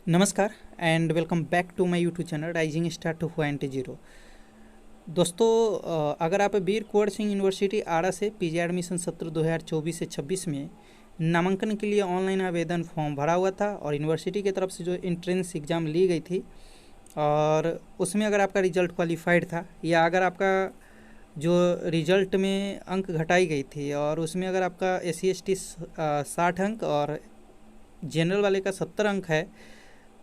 नमस्कार and welcome back to my YouTube channel rising star 2.0। दोस्तों, अगर आप वीर कुंवर सिंह यूनिवर्सिटी आरा से पीजी एडमिशन सत्र 2024 से 26 में नामांकन के लिए ऑनलाइन आवेदन फॉर्म भरा हुआ था और यूनिवर्सिटी की तरफ से जो एंट्रेंस एग्ज़ाम ली गई थी और उसमें अगर आपका रिजल्ट क्वालिफाइड था या अगर आपका जो रिजल्ट में अंक घटाई गई थी और उसमें अगर आपका SC/ST 60 अंक और जनरल वाले का 70 अंक है,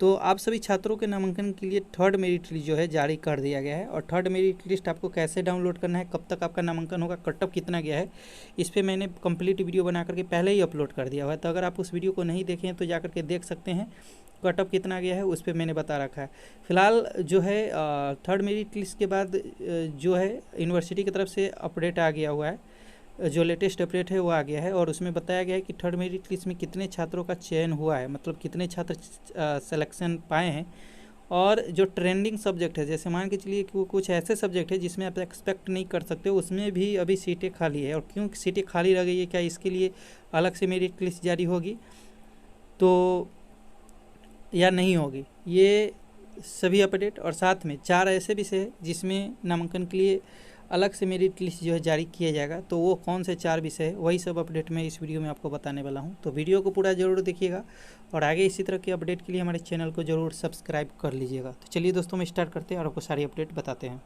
तो आप सभी छात्रों के नामांकन के लिए थर्ड मेरिट लिस्ट जो है जारी कर दिया गया है। और थर्ड मेरिट लिस्ट आपको कैसे डाउनलोड करना है, कब तक आपका नामांकन होगा, कट ऑफ कितना गया है, इस पर मैंने कंप्लीट वीडियो बना करके पहले ही अपलोड कर दिया हुआ है। तो अगर आप उस वीडियो को नहीं देखे हैं तो जा करके देख सकते हैं, कट ऑफ कितना गया है उस पर मैंने बता रखा है। फिलहाल जो है थर्ड मेरिट लिस्ट के बाद जो है यूनिवर्सिटी की तरफ से अपडेट आ गया हुआ है, जो लेटेस्ट अपडेट है वो आ गया है और उसमें बताया गया है कि थर्ड मेरिट लिस्ट में कितने छात्रों का चयन हुआ है, मतलब कितने छात्र सिलेक्शन पाए हैं। और जो ट्रेंडिंग सब्जेक्ट है, जैसे मान के चलिए कि वो कुछ ऐसे सब्जेक्ट है जिसमें आप एक्सपेक्ट नहीं कर सकते, उसमें भी अभी सीटें खाली है। और क्यों सीटें खाली रह गई है, क्या इसके लिए अलग से मेरिट लिस्ट जारी होगी तो या नहीं होगी, ये सभी अपडेट। और साथ में 4 ऐसे विषय है जिसमें नामांकन के लिए अलग से मेरिट लिस्ट जो है जारी किया जाएगा, तो वो कौन से 4 विषय है वही सब अपडेट मैं इस वीडियो में आपको बताने वाला हूं। तो वीडियो को पूरा ज़रूर देखिएगा और आगे इसी तरह के अपडेट के लिए हमारे चैनल को ज़रूर सब्सक्राइब कर लीजिएगा। तो चलिए दोस्तों, हम स्टार्ट करते हैं और आपको सारी अपडेट बताते हैं।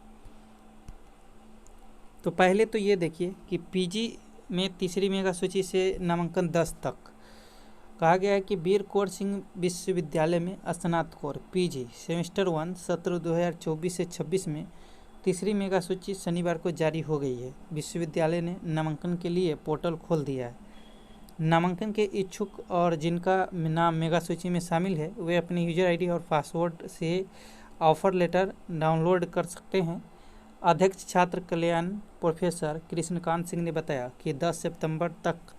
तो पहले तो ये देखिए कि पीजी में तीसरी मेगा सूची से नामांकन 10 तक कहा गया है कि वीर कुंवर सिंह विश्वविद्यालय में स्नातकोर पीजी सेमेस्टर 1 सत्र 2024 से 26 में तीसरी मेगा सूची शनिवार को जारी हो गई है। विश्वविद्यालय ने नामांकन के लिए पोर्टल खोल दिया है। नामांकन के इच्छुक और जिनका नाम मेगा सूची में शामिल है वे अपनी यूजर आईडी और पासवर्ड से ऑफर लेटर डाउनलोड कर सकते हैं। अध्यक्ष छात्र कल्याण प्रोफेसर कृष्णकांत सिंह ने बताया कि 10 सितंबर तक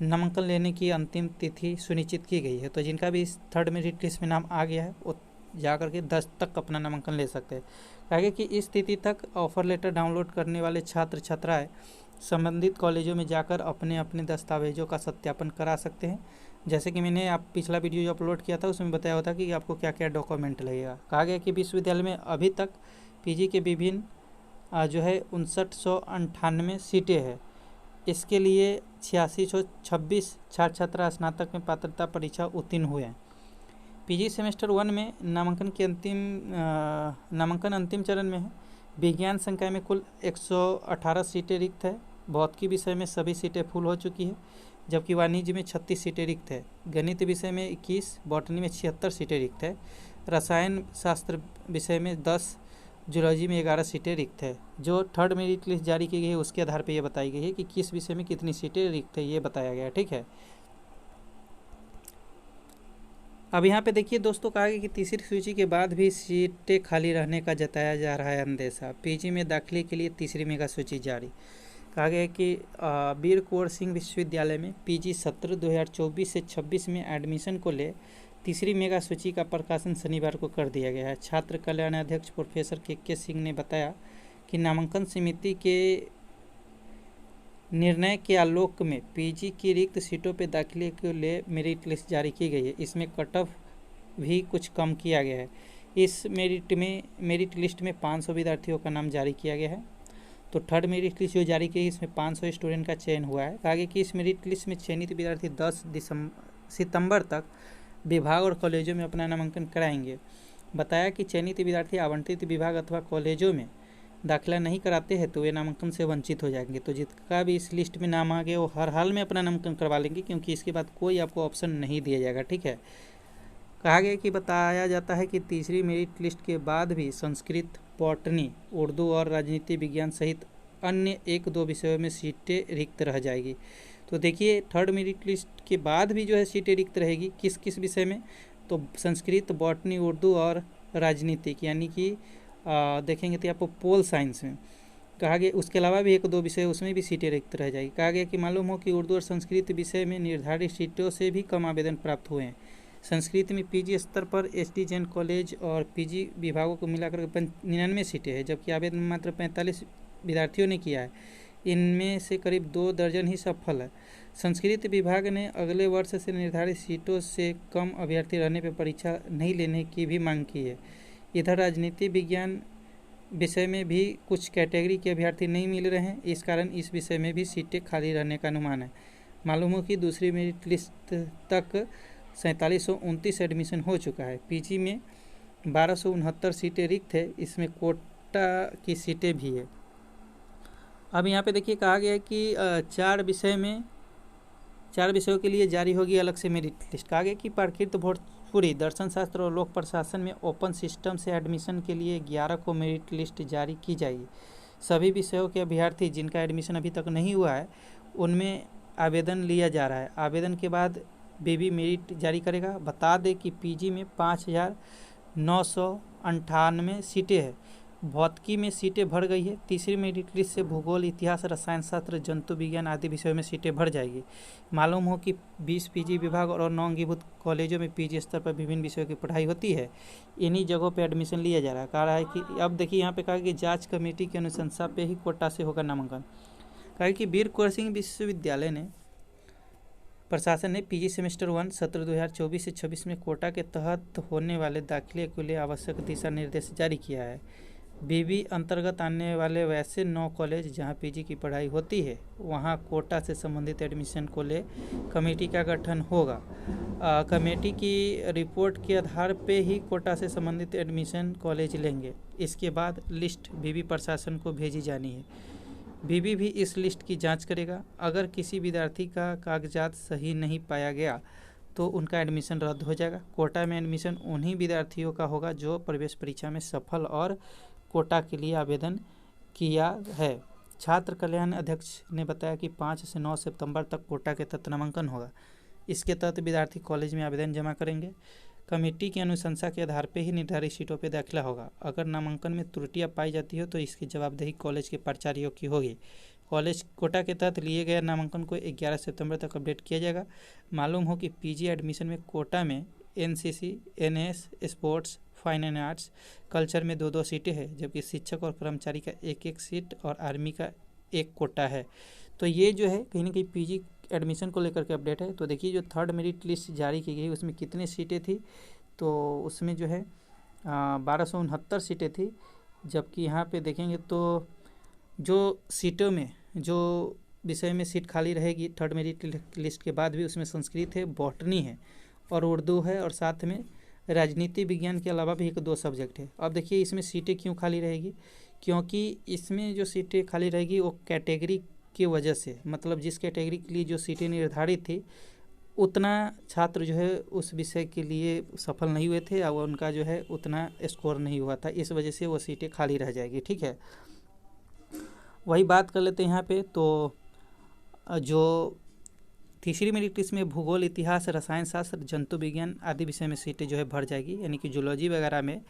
नामांकन लेने की अंतिम तिथि सुनिश्चित की गई है। तो जिनका भी इस थर्ड मेरिट लिस्ट में नाम आ गया है वो जा करके 10 तक अपना नामांकन ले सकते हैं। आगे कि इस तिथि तक ऑफर लेटर डाउनलोड करने वाले छात्र छात्राएं संबंधित कॉलेजों में जाकर अपने अपने दस्तावेजों का सत्यापन करा सकते हैं। जैसे कि मैंने आप पिछला वीडियो जो अपलोड किया था उसमें बताया हुआ था कि आपको क्या क्या डॉक्यूमेंट लगेगा। कहा गया कि विश्वविद्यालय में अभी तक पीजी के विभिन्न जो है 5998 सीटें हैं। इसके लिए 8626 छात्र छात्रा स्नातक में पात्रता परीक्षा उत्तीर्ण हुए हैं। पीजी सेमेस्टर 1 में नामांकन अंतिम चरण में है। विज्ञान संकाय में कुल 118 सीटें रिक्त है। भौतिकी विषय में सभी सीटें फुल हो चुकी है, जबकि वाणिज्य में 36 सीटें रिक्त है। गणित विषय में 21, बॉटनी में 76 सीटें रिक्त है। रसायन शास्त्र विषय में 10, जूलॉजी में 11 सीटें रिक्त है। जो थर्ड मेरिट लिस्ट जारी की गई है उसके आधार पर यह बताई गई है कि किस विषय में कितनी सीटें रिक्त है, ये बताया गया है। ठीक है, अब यहाँ पे देखिए दोस्तों, कहा गया कि तीसरी सूची के बाद भी सीटें खाली रहने का जताया जा रहा है अंदेशा। पीजी में दाखिले के लिए तीसरी मेगा सूची जारी। कहा गया है कि वीर कुंवर सिंह विश्वविद्यालय में पीजी सत्र 2024 से 26 में एडमिशन को ले तीसरी मेगा सूची का प्रकाशन शनिवार को कर दिया गया है। छात्र कल्याण अध्यक्ष प्रोफेसर के सिंह ने बताया कि नामांकन समिति के निर्णय के आलोक में पीजी की रिक्त सीटों पर दाखिले के लिए मेरिट लिस्ट जारी की गई है। इसमें कट ऑफ भी कुछ कम किया गया है। इस मेरिट लिस्ट में 500 विद्यार्थियों का नाम जारी किया गया है। तो थर्ड मेरिट लिस्ट जो जारी की है इसमें 500 स्टूडेंट का चयन हुआ है। आगे कि इस मेरिट लिस्ट में चयनित विद्यार्थी 10 सितंबर तक विभाग और कॉलेजों में अपना नामांकन कराएंगे। बताया कि चयनित विद्यार्थी आवंटित विभाग अथवा कॉलेजों में दाखिला नहीं कराते हैं तो वे नामांकन से वंचित हो जाएंगे। तो जिसका भी इस लिस्ट में नाम आ गया वो हर हाल में अपना नामांकन करवा लेंगे, क्योंकि इसके बाद कोई आपको ऑप्शन नहीं दिया जाएगा। ठीक है, कहा गया कि बताया जाता है कि तीसरी मेरिट लिस्ट के बाद भी संस्कृत, बॉटनी, उर्दू और राजनीति विज्ञान सहित अन्य 1-2 विषयों में सीटें रिक्त रह जाएगी। तो देखिए, थर्ड मेरिट लिस्ट के बाद भी जो है सीटें रिक्त रहेगी। किस किस विषय में, तो संस्कृत, बॉटनी, उर्दू और राजनीतिक, यानी कि देखेंगे तो आपको पोल साइंस में कहा गया। उसके अलावा भी 1-2 विषय उसमें भी सीटें रिक्त रह जाएगी। कहा गया कि मालूम हो कि उर्दू और संस्कृत विषय में निर्धारित सीटों से भी कम आवेदन प्राप्त हुए हैं। संस्कृत में पीजी स्तर पर एसडी जैन कॉलेज और पीजी विभागों को मिलाकर 99 सीटें हैं, जबकि आवेदन मात्र 45 विद्यार्थियों ने किया है। इनमें से करीब 2 दर्जन ही सफल है। संस्कृत विभाग ने अगले वर्ष से निर्धारित सीटों से कम अभ्यर्थी रहने पर परीक्षा नहीं लेने की भी मांग की है। इधर राजनीति विज्ञान विषय में भी कुछ कैटेगरी के अभ्यर्थी नहीं मिल रहे हैं, इस कारण इस विषय में भी सीटें खाली रहने का अनुमान है। मालूम हो कि दूसरी मेरिट लिस्ट तक 4729 एडमिशन हो चुका है। पीजी में 1269 सीटें रिक्त है, इसमें कोटा की सीटें भी है। अब यहाँ पे देखिए कहा गया है कि 4 विषयों के लिए जारी होगी अलग से मेरिट लिस्ट। कहा गया कि प्राकृत भोजपुरी, दर्शन शास्त्र और लोक प्रशासन में ओपन सिस्टम से एडमिशन के लिए 11 को मेरिट लिस्ट जारी की जाएगी। सभी विषयों के अभ्यर्थी जिनका एडमिशन अभी तक नहीं हुआ है उनमें आवेदन लिया जा रहा है। आवेदन के बाद बीबी मेरिट जारी करेगा। बता दें कि पीजी में 5998 सीटें हैं। भौतिकी में सीटें भर गई है। तीसरी मेरिट लिस्ट से भूगोल, इतिहास, रसायन शास्त्र, जंतु विज्ञान आदि विषयों में सीटें भर जाएगी। मालूम हो कि 20 पीजी विभाग और 9 अंगीभूत कॉलेजों में पीजी स्तर पर विभिन्न विषयों की पढ़ाई होती है। इन्हीं जगहों पर एडमिशन लिया जा रहा है। कहा रहा है कि अब देखिए यहाँ पे कहा कि जांच कमेटी की अनुशंसा पे ही कोटा से होगा नामांकन। कहा कि वीर कुंवर सिंह विश्वविद्यालय ने प्रशासन ने पीजी सेमेस्टर 1 सत्र 2024 से 26 में कोटा के तहत होने वाले दाखिले के लिए आवश्यक दिशा निर्देश जारी किया है। बीबी अंतर्गत आने वाले वैसे 9 कॉलेज जहां पीजी की पढ़ाई होती है वहां कोटा से संबंधित एडमिशन को ले कमेटी का गठन होगा। कमेटी की रिपोर्ट के आधार पे ही कोटा से संबंधित एडमिशन कॉलेज लेंगे। इसके बाद लिस्ट बीबी प्रशासन को भेजी जानी है। बीबी भी इस लिस्ट की जांच करेगा। अगर किसी विद्यार्थी का कागजात सही नहीं पाया गया तो उनका एडमिशन रद्द हो जाएगा। कोटा में एडमिशन उन्हीं विद्यार्थियों का होगा जो प्रवेश परीक्षा में सफल और कोटा के लिए आवेदन किया है। छात्र कल्याण अध्यक्ष ने बताया कि 5 से 9 सितंबर तक कोटा के तहत नामांकन होगा। इसके तहत विद्यार्थी कॉलेज में आवेदन जमा करेंगे। कमेटी की अनुशंसा के आधार पर ही निर्धारित सीटों पर दाखिला होगा। अगर नामांकन में त्रुटियां पाई जाती हो तो इसकी जवाबदेही कॉलेज के प्राचार्यों की होगी। कॉलेज कोटा के तहत लिए गए नामांकन को 11 सितंबर तक अपडेट किया जाएगा। मालूम हो कि पीजी एडमिशन में कोटा में NCC, NS, sports, fine and arts, culture में 2-2 सीटें हैं, जबकि शिक्षक और कर्मचारी का 1-1 सीट और आर्मी का 1 कोटा है। तो ये जो है कहीं ना कहीं पीजी एडमिशन को लेकर के अपडेट है। तो देखिए जो थर्ड मेरिट लिस्ट जारी की गई उसमें कितनी सीटें थी, तो उसमें जो है 1269 सीटें थी। जबकि यहाँ पे देखेंगे तो जो सीटों में जो विषय में सीट खाली रहेगी थर्ड मेरिट लिस्ट के बाद भी उसमें संस्कृत है, बॉटनी है और उर्दू है और साथ में राजनीति विज्ञान के अलावा भी 1-2 सब्जेक्ट है। अब देखिए इसमें सीटें क्यों खाली रहेगी, क्योंकि इसमें जो सीटें खाली रहेगी वो कैटेगरी की वजह से, मतलब जिस कैटेगरी के लिए जो सीटें निर्धारित थी उतना छात्र जो है उस विषय के लिए सफल नहीं हुए थे और उनका जो है उतना स्कोर नहीं हुआ था, इस वजह से वो सीटें खाली रह जाएगी। ठीक है, वही बात कर लेते हैं यहाँ पे। तो जो तीसरी मेरिट लिस्ट में भूगोल, इतिहास, रसायन शास्त्र, जंतु विज्ञान आदि विषय में सीटें जो है भर जाएगी, यानी कि जूलॉजी वगैरह में,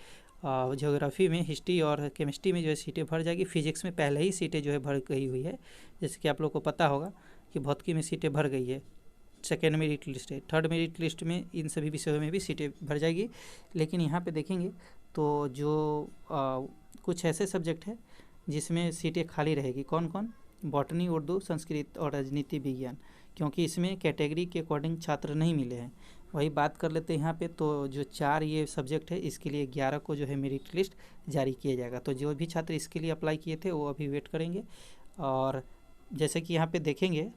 ज्योग्राफी में, हिस्ट्री और केमिस्ट्री में जो है सीटें भर जाएगी। फिजिक्स में पहले ही सीटें जो है भर गई हुई है, जैसे कि आप लोग को पता होगा कि भौतिकी में सीटें भर गई है, सेकेंड मेरिट लिस्ट है। थर्ड मेरिट लिस्ट में इन सभी विषयों में भी सीटें भर जाएगी। लेकिन यहाँ पे देखेंगे तो जो कुछ ऐसे सब्जेक्ट है जिसमें सीटें खाली रहेगी, कौन कौन, बॉटनी, उर्दू, संस्कृत और राजनीति विज्ञान, क्योंकि इसमें कैटेगरी के अकॉर्डिंग छात्र नहीं मिले हैं। वही बात कर लेते हैं यहाँ पे। तो जो 4 ये सब्जेक्ट है इसके लिए 11 को जो है मेरिट लिस्ट जारी किया जाएगा। तो जो भी छात्र इसके लिए अप्लाई किए थे वो अभी वेट करेंगे। और जैसे कि यहाँ पे देखेंगे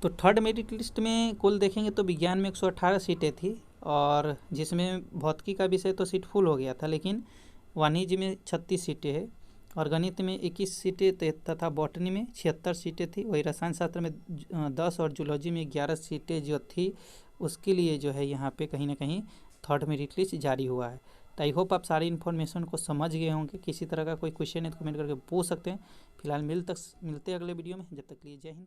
तो थर्ड मेरिट लिस्ट में कुल देखेंगे तो विज्ञान में 118 सीटें थी और जिसमें भौतिकी का विषय तो सीट फुल हो गया था, लेकिन वाणिज्य में 36 सीटें हैं और गणित में 21 सीटें तथा बॉटनी में 76 सीटें थी। वही रसायन शास्त्र में 10 और जूलॉजी में 11 सीटें जो थी उसके लिए जो है यहाँ पे कहीं ना कहीं थर्ड मेरिट लिस्ट जारी हुआ है। तो आई होप आप सारी इन्फॉर्मेशन को समझ गए होंगे। किसी तरह का कोई क्वेश्चन है तो कमेंट करके पूछ सकते हैं। फिलहाल मिलते हैं अगले वीडियो में। जब तक के लिए जय हिंद।